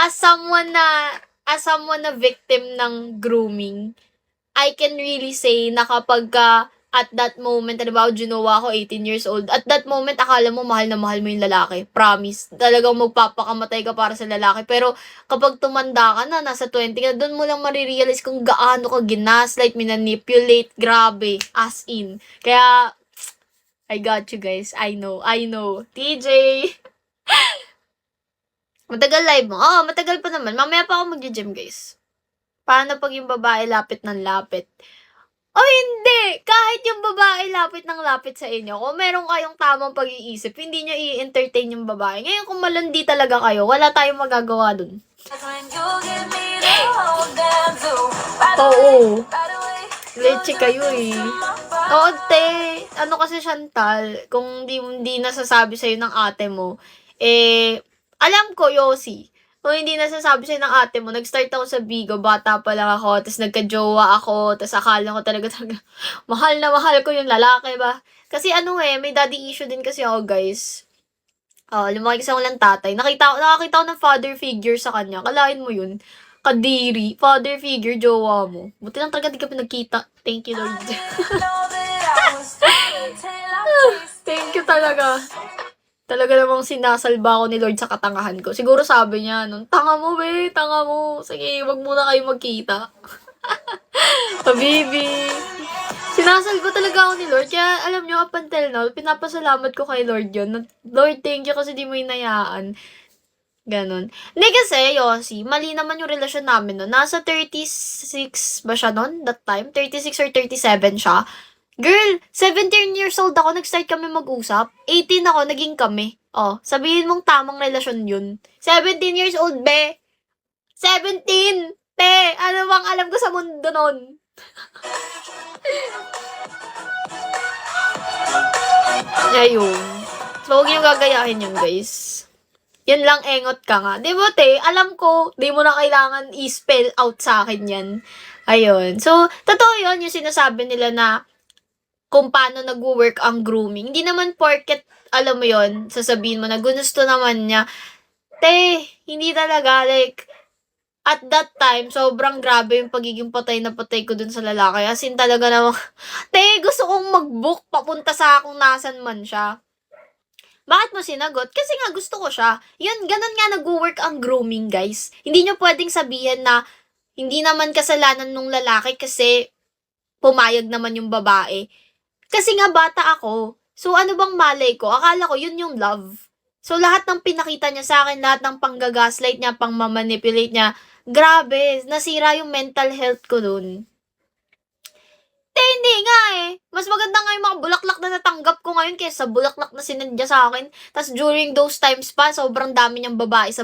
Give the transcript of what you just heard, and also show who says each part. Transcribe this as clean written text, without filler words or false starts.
Speaker 1: as someone na victim ng grooming, I can really say na kapagka at that moment, halimbawa, ginawa ko 18 years old, at that moment, akala mo mahal na mahal mo yung lalaki. Promise. Talagang magpapakamatay ka para sa lalaki. Pero kapag tumanda ka na, nasa 20 ka, doon mo lang marirealize kung gaano ka ginaslight, minanipulate, grabe, as in. Kaya, I got you guys. I know. TJ! Matagal live mo. Matagal pa naman. Mamaya pa ako mag-gym, guys. Paano pag yung babae lapit ng lapit? Hindi! Kahit yung babae lapit ng lapit sa inyo, kung meron kayong tamang pag-iisip, hindi nyo i-entertain yung babae. Ngayon, kung malandi talaga kayo, wala tayong magagawa dun. Oo. Leche kayo eh. Oo, te. Ano kasi, Chantal, kung hindi nasasabi sa'yo ng ate mo, alam ko, Yossi, kung hindi nasasabi sa'yo ng ate mo, nag-start ako sa Bigo, bata pa lang ako, tapos nagka-jowa ako, tapos akala ko talaga, mahal na mahal ko yung lalaki ba? Kasi may daddy issue din kasi ako, guys. Lumaki kasi ako ng tatay. Nakakita ko ng father figure sa kanya. Kalain mo yun. Kadiri. Father figure, jowa mo. Buti lang talaga di ka pinagkita. Thank you, Lord. Thank you talaga. Talaga namang sinasalba ako ni Lord sa katangahan ko. Siguro sabi niya, tanga mo, tanga mo. Sige, wag muna kayo magkita. Habibi. Sinasalba talaga ako ni Lord. Kaya, alam niyo, up until now, pinapasalamat ko kay Lord yun. Lord, thank you kasi di mo hinayaan. Ganon. Hindi kasi, Yossi, mali naman yung relasyon namin no. Nasa 36 ba siya nun? That time? 36 or 37 siya. Girl, 17 years old ako, nag-start kami mag-usap. 18 ako, naging kami. Sabihin mong tamang relasyon yun. 17 years old, be. 17! Te, ano bang alam ko sa mundo nun? Ayun. So, huwag yung gagayahin yun, guys. Yan lang, engot ka nga. Di ba, te? Alam ko, di mo na kailangan i-spell out sa akin yan. Ayun. So, totoo yun, yung sinasabi nila na kung paano nag-work ang grooming. Hindi naman porket, alam mo yon sasabihin mo na gusto naman niya. Te, hindi talaga, like, at that time, sobrang grabe yung pagiging patay na patay ko dun sa lalaki. As in, talaga namang, te, gusto kong mag-book papunta sa kung nasan man siya. Bakit mo sinagot? Kasi nga, gusto ko siya. Yun, ganun nga nag-work ang grooming, guys. Hindi nyo pwedeng sabihin na hindi naman kasalanan nung lalaki kasi pumayag naman yung babae. Kasi nga bata ako. So ano bang malay ko? Akala ko yun yung love. So lahat ng pinakita niya sa akin, lahat ng panggagaslight niya, pang-manipulate niya, grabe, nasira yung mental health ko dun. Hindi nga Mas maganda nga yung mga bulaklak na natanggap ko ngayon kaysa bulaklak na sinendya sa akin. Tapos during those times pa, sobrang dami niyang babae sa